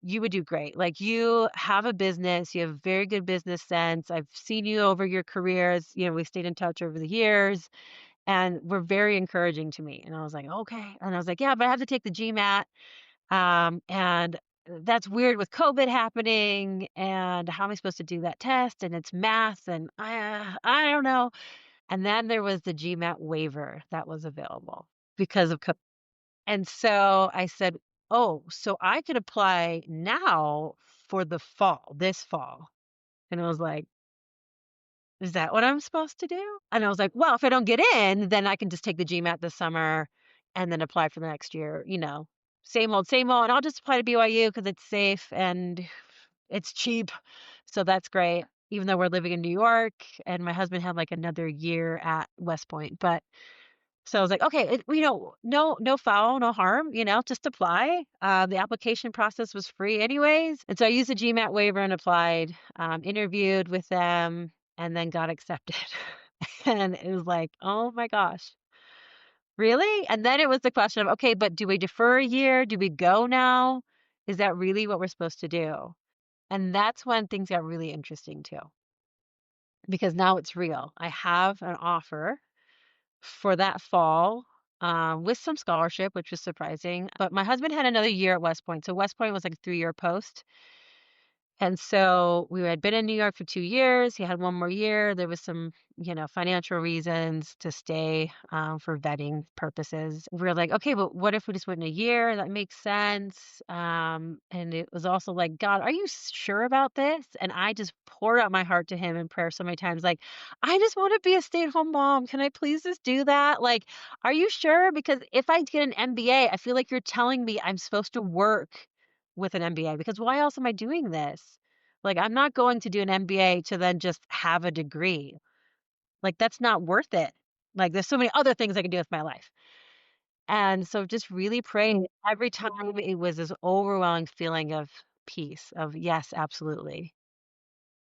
you would do great. Like, you have a business, you have very good business sense. I've seen you over your careers. We stayed in touch over the years and were very encouraging to me. And I was like, okay. And I was like, yeah, but I have to take the GMAT. And that's weird with COVID happening. And how am I supposed to do that test? And it's math. And I don't know. And then there was the GMAT waiver that was available because of COVID. And so I said, oh, so I could apply now for the fall, this fall. And I was like, is that what I'm supposed to do? And I was like, well, if I don't get in, then I can just take the GMAT this summer and then apply for the next year, same old, same old. And I'll just apply to BYU because it's safe and it's cheap. So that's great. Even though we're living in New York and my husband had like another year at West Point. But so I was like, okay, no foul, no harm, just apply. The application process was free anyways. And so I used the GMAT waiver and applied, interviewed with them, and then got accepted. And it was like, oh my gosh, really? And then it was the question of, okay, but do we defer a year? Do we go now? Is that really what we're supposed to do? And that's when things got really interesting too, because now it's real. I have an offer for that fall, with some scholarship, which was surprising. But my husband had another year at West Point. So West Point was like a 3-year post. And so we had been in New York for 2 years. He had one more year. There was some, financial reasons to stay, for vetting purposes. We were like, okay, but what if we just went in a year? That makes sense. And it was also like, God, are you sure about this? And I just poured out my heart to him in prayer so many times, like, I just want to be a stay-at-home mom. Can I please just do that? Like, are you sure? Because if I get an MBA, I feel like you're telling me I'm supposed to work with an MBA, because why else am I doing this? Like, I'm not going to do an MBA to then just have a degree. Like, that's not worth it. Like, there's so many other things I can do with my life. And so just really praying every time, it was this overwhelming feeling of peace, of yes, absolutely.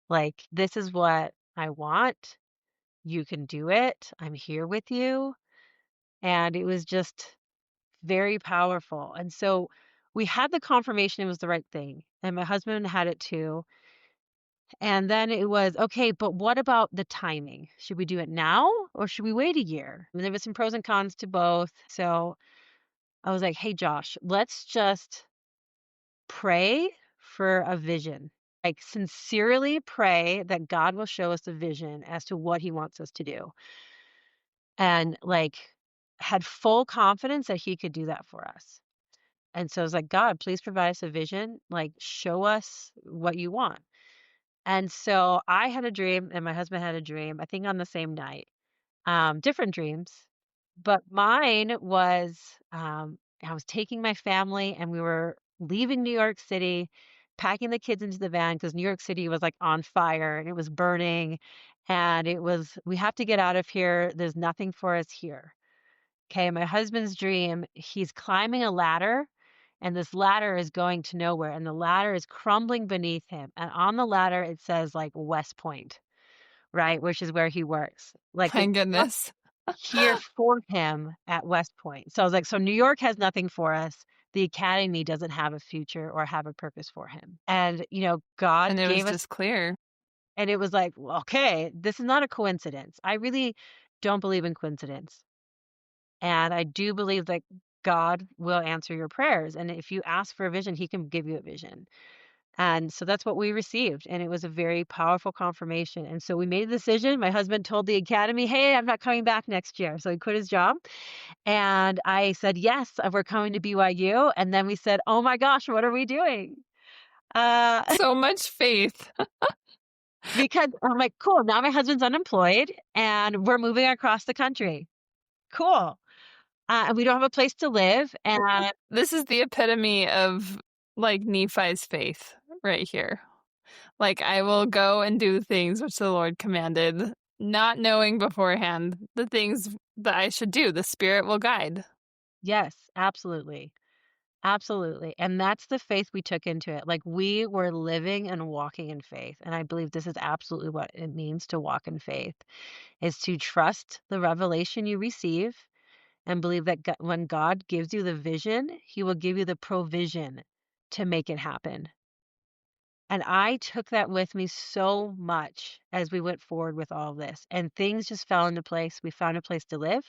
Like, this is what I want. You can do it. I'm here with you. And it was just very powerful. And so we had the confirmation it was the right thing. And my husband had it too. And then it was, okay, but what about the timing? Should we do it now or should we wait a year? And there was some pros and cons to both. So I was like, hey, Josh, let's just pray for a vision. Like, sincerely pray that God will show us a vision as to what he wants us to do. And like, had full confidence that he could do that for us. And so I was like, God, please provide us a vision. Like, show us what you want. And so I had a dream and my husband had a dream, I think on the same night, different dreams. But mine was, I was taking my family and we were leaving New York City, packing the kids into the van because New York City was like on fire and it was burning. And it was, we have to get out of here. There's nothing for us here. Okay, my husband's dream, he's climbing a ladder and this ladder is going to nowhere and the ladder is crumbling beneath him. And on the ladder it says like West Point, right? Which is where he works. Like, My there's nothing goodness. here for him at West Point. So I was like, so New York has nothing for us. The academy doesn't have a future or have a purpose for him. And, And God it was gave us, just clear. and it was like, well, okay, this is not a coincidence. I really don't believe in coincidence. And I do believe that God will answer your prayers. And if you ask for a vision, he can give you a vision. And so that's what we received. And it was a very powerful confirmation. And so we made a decision. My husband told the academy, hey, I'm not coming back next year. So he quit his job. And I said, yes, we're coming to BYU. And then we said, oh my gosh, what are we doing? Uh, So much faith. because I'm like, cool, now my husband's unemployed and we're moving across the country. Cool. And we don't have a place to live. And This is the epitome of like Nephi's faith right here. Like, I will go and do the things which the Lord commanded, not knowing beforehand the things that I should do. The Spirit will guide. yes, absolutely. Absolutely. And that's the faith we took into it. Like we were living and walking in faith. And I believe this is absolutely what it means to walk in faith is to trust the revelation you receive and believe that when God gives you the vision, he will give you the provision to make it happen. And I took that with me so much as we went forward with all of this. And things just fell into place. We found a place to live.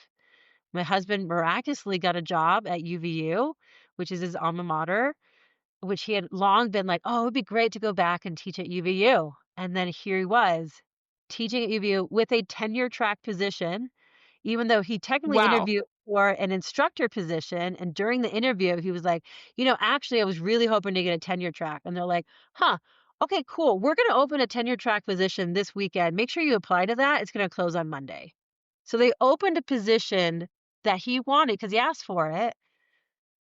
My husband miraculously got a job at UVU, which is his alma mater, which he had long been like, "Oh, it would be great to go back and teach at UVU." And then here he was teaching at UVU with a tenure track position, even though he technically Wow. interviewed for an instructor position. And during the interview, he was like, actually, I was really hoping to get a tenure track. And they're like, huh, okay, cool. We're going to open a tenure track position this weekend. Make sure you apply to that. It's going to close on Monday. So they opened a position that he wanted because he asked for it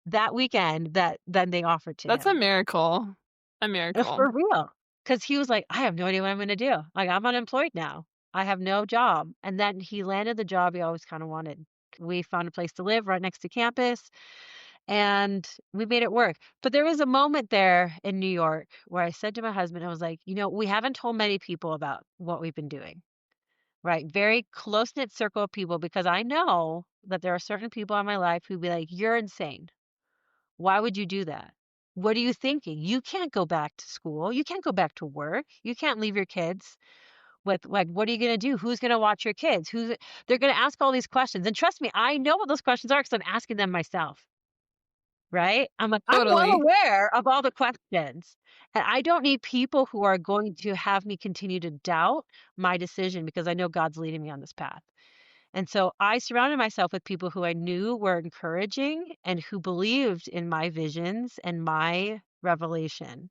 that weekend that then they offered to That's a him. miracle. A miracle. For real. Because he was like, "I have no idea what I'm gonna do. Like, I'm unemployed now. I have no job." And then he landed the job he always kinda wanted. We found a place to live right next to campus, and we made it work. But there was a moment there in New York where I said to my husband, I was like, we haven't told many people about what we've been doing." Right? Very close-knit circle of people because I know that there are certain people in my life who'd be like, "You're insane. Why would you do that? What are you thinking? You can't go back to school. You can't go back to work. You can't leave your kids with like, what are you going to do? Who's going to watch your kids? They're going to ask all these questions. And trust me, I know what those questions are because I'm asking them myself. Right? I'm like, I'm well Totally. aware of all the questions. And I don't need people who are going to have me continue to doubt my decision because I know God's leading me on this path. And so I surrounded myself with people who I knew were encouraging and who believed in my visions and my revelation.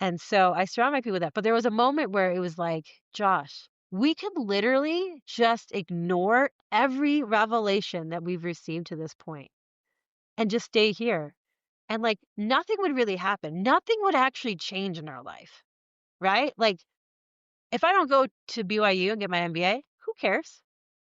And so I surrounded my people with that. But there was a moment where it was like, Josh, we could literally just ignore every revelation that we've received to this point and just stay here. And like nothing would really happen. Nothing would actually change in our life, right? Like if I don't go to BYU and get my MBA, who cares?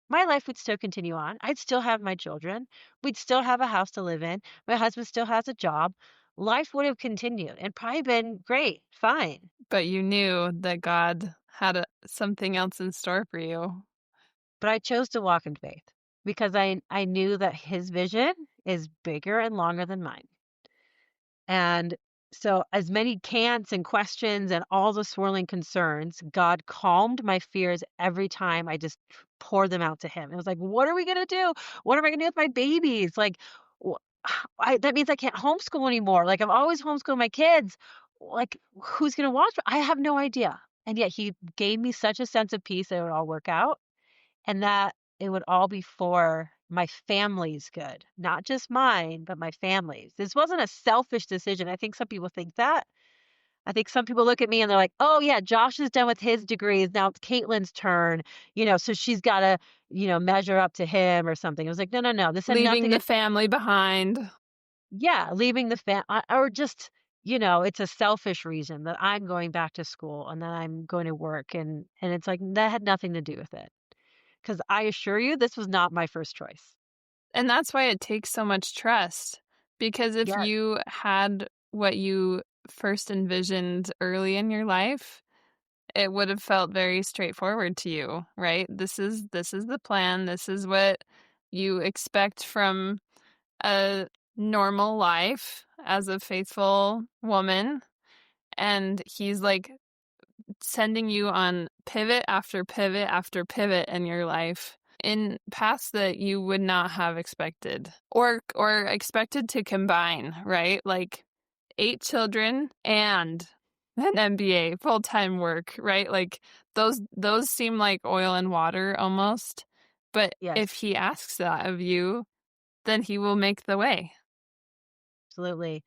My life would still continue on. I'd still have my children. We'd still have a house to live in. My husband still has a job. Life would have continued and probably been great, fine. But you knew that God had something else in store for you. But I chose to walk in faith because I knew that his vision is bigger and longer than mine. And so, as many can'ts and questions and all the swirling concerns, God calmed my fears every time I just poured them out to Him. It was like, what are we going to do? What am I going to do with my babies? Like, wh- that means I can't homeschool anymore. Like, I've always homeschooled my kids. Like, who's going to watch? I have no idea. And yet, He gave me such a sense of peace that it would all work out and that it would all be for my family's good, not just mine, but my family's. This wasn't a selfish decision. I think some people think that. I think some people look at me and they're like, "Oh yeah, Josh is done with his degrees. Now it's Caitlin's turn, so she's got to, measure up to him or something." I was like, "No, no, no. This had Leaving nothing the to family behind. yeah, leaving the or just, it's a selfish reason that I'm going back to school and that I'm going to work and it's like that had nothing to do with it. 'Cause I assure you this was not my first choice. And that's why it takes so much trust. Because if Yes. you had what you first envisioned early in your life, it would have felt very straightforward to you, right? This is the plan. This is what you expect from a normal life as a faithful woman. And he's like sending you on pivot after pivot after pivot in your life in paths that you would not have expected or expected to combine, right? Like 8 children and an MBA, full-time work, right? Like those seem like oil and water almost. But if Yes, he asks that of you, then he will make the way. absolutely.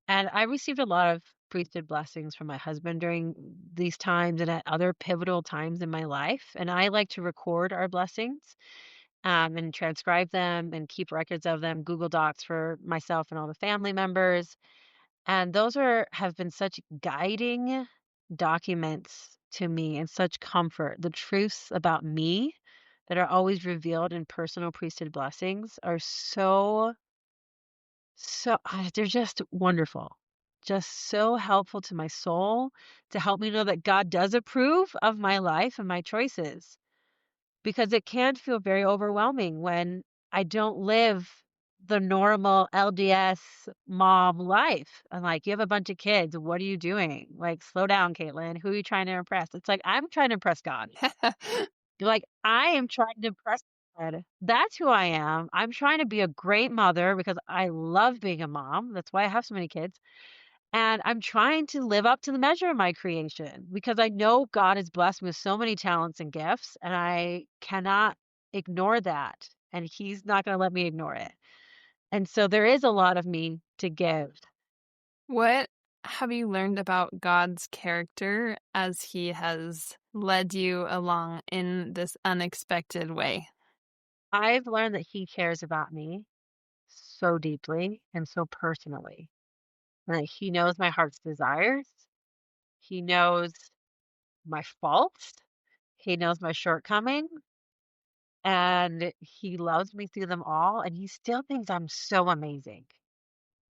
And I received a lot of priesthood blessings from my husband during these times and at other pivotal times in my life. And I like to record our blessings and transcribe them and keep records of them, Google Docs for myself and all the family members. And those have been such guiding documents to me and such comfort. The truths about me that are always revealed in personal priesthood blessings are they're just wonderful. Just so helpful to my soul to help me know that God does approve of my life and my choices, because it can feel very overwhelming when I don't live the normal LDS mom life. I'm like, you have a bunch of kids. What are you doing? Like, slow down, Caitlin. Who are you trying to impress? It's like, I'm trying to impress God. You're like, I am trying to impress God. That's who I am. I'm trying to be a great mother because I love being a mom. That's why I have so many kids. And I'm trying to live up to the measure of my creation because I know God has blessed me with so many talents and gifts, and I cannot ignore that. And He's not going to let me ignore it. And so there is a lot of me to give. What have you learned about God's character as He has led you along in this unexpected way? I've learned that He cares about me so deeply and so personally, and that He knows my heart's desires. He knows my faults. He knows my shortcomings. And he loves me through them all, and he still thinks I'm so amazing.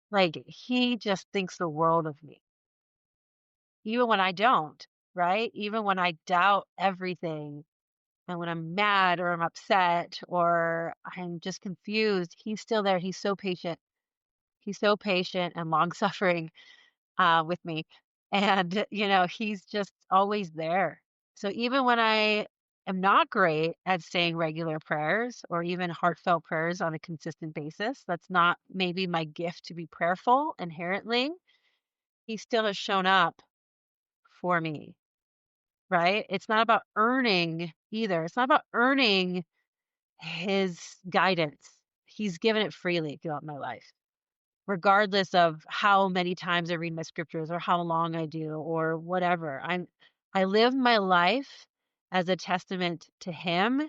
Like, he just thinks the world of me, even when I don't, right? Even when I doubt everything, and when I'm mad or I'm upset or I'm just confused, he's still there. He's so patient. He's so patient and long-suffering with me. And, he's just always there. So even when I am not great at saying regular prayers or even heartfelt prayers on a consistent basis, that's not maybe my gift to be prayerful inherently, he still has shown up for me, right? It's not about earning either. It's not about earning his guidance. He's given it freely throughout my life, regardless of how many times I read my scriptures or how long I do or whatever. I live my life as a testament to him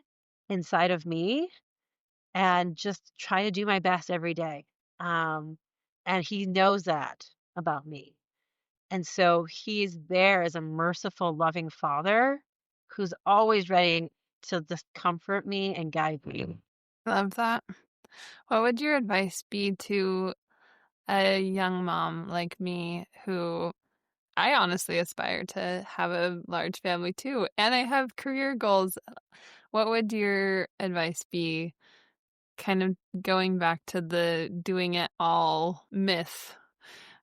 inside of me and just try to do my best every day. Um, and he knows that about me. And so he's there as a merciful, loving father who's always ready to just comfort me and guide me. Love that. What would your advice be to a young mom like me who I honestly aspire to have a large family too, and I have career goals? What would your advice be, kind of going back to the doing it all myth?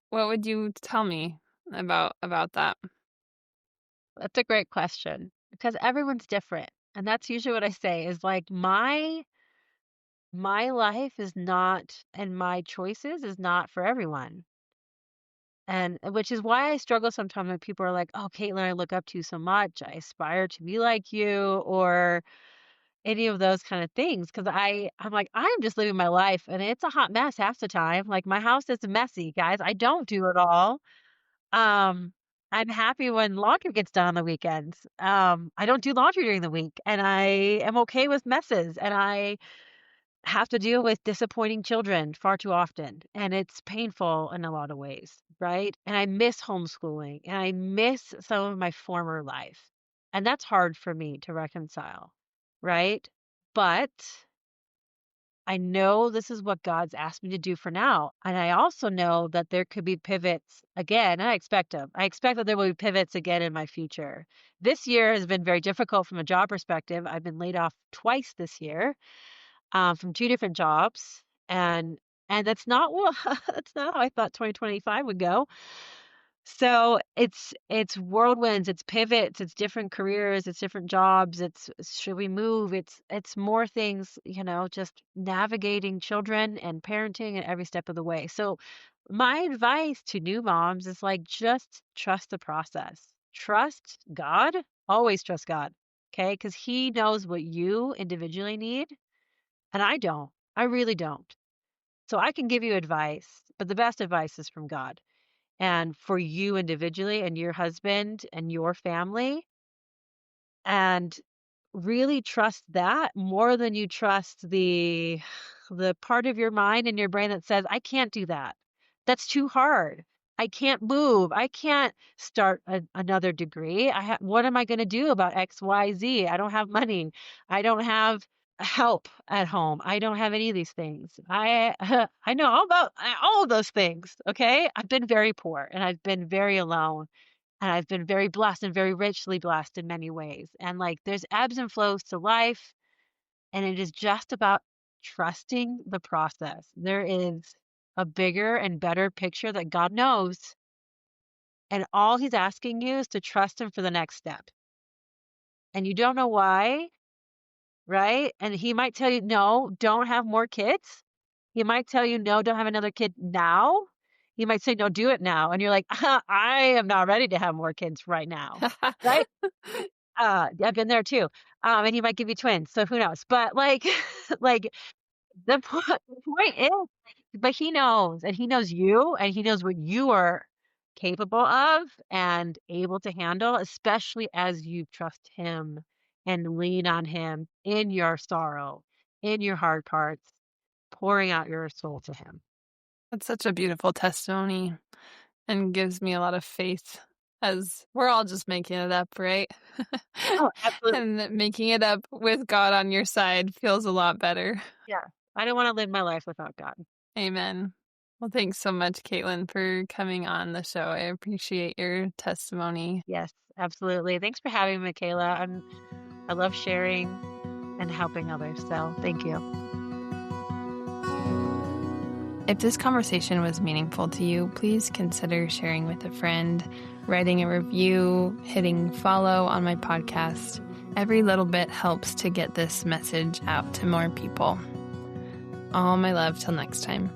What would you tell me about that? That's a great question because everyone's different. And that's usually what I say is like my life is not and my choices is not for everyone. And which is why I struggle sometimes when people are like, "Oh, Caitlin, I look up to you so much. I aspire to be like you," or any of those kind of things. Because I'm like, I'm just living my life, and it's a hot mess half the time. Like my house is messy, guys. I don't do it all. Um, I'm happy when laundry gets done on the weekends. I don't do laundry during the week, and I am okay with messes, and I have to deal with disappointing children far too often, and it's painful in a lot of ways, right? And I miss homeschooling, and I miss some of my former life, and that's hard for me to reconcile, right? But I know this is what God's asked me to do for now. And I also know that there could be pivots again. I expect them. I expect that there will be pivots again in my future. This year has been very difficult from a job perspective. I've been laid off twice this year from two different jobs. And that's not what that's not how I thought 2025 would go. So it's whirlwinds, it's pivots, it's different careers, it's different jobs, it's should we move? It's more things, just navigating children and parenting at every step of the way. So my advice to new moms is like just trust the process. Trust God, always trust God. Okay? Because he knows what you individually need, and I don't. I really don't. So I can give you advice, but the best advice is from God. and for you individually and your husband and your family, and really trust that more than you trust the part of your mind and your brain that says, "I can't do that. That's too hard. I can't move. I can't start another degree. What am I going to do about X, Y, Z? I don't have money. I don't have help at home. I don't have any of these things. I know all about all of those things, okay? I've been very poor and I've been very alone and I've been very blessed and very richly blessed in many ways. And like there's ebbs and flows to life, and it is just about trusting the process. There is a bigger and better picture that God knows. And all he's asking you is to trust him for the next step. And you don't know why, right? And he might tell you, no, don't have more kids. He might tell you, no, don't have another kid now. He might say, no, do it now. And you're like, I am not ready to have more kids right now. Right? I've been there too. And he might give you twins, so who knows? But like, like the point is, but he knows, and he knows you, and he knows what you are capable of and able to handle, especially as you trust him and lean on him in your sorrow, in your hard parts, pouring out your soul to him. That's such a beautiful testimony and gives me a lot of faith as we're all just making it up, right? Oh, absolutely. And that making it up with God on your side feels a lot better. Yeah. I don't want to live my life without God. Amen. Well, thanks so much, Caitlin, for coming on the show. I appreciate your testimony. Yes, absolutely. Thanks for having me, Michaela. I love sharing and helping others. So thank you. If this conversation was meaningful to you, please consider sharing with a friend, writing a review, hitting follow on my podcast. Every little bit helps to get this message out to more people. All my love till next time.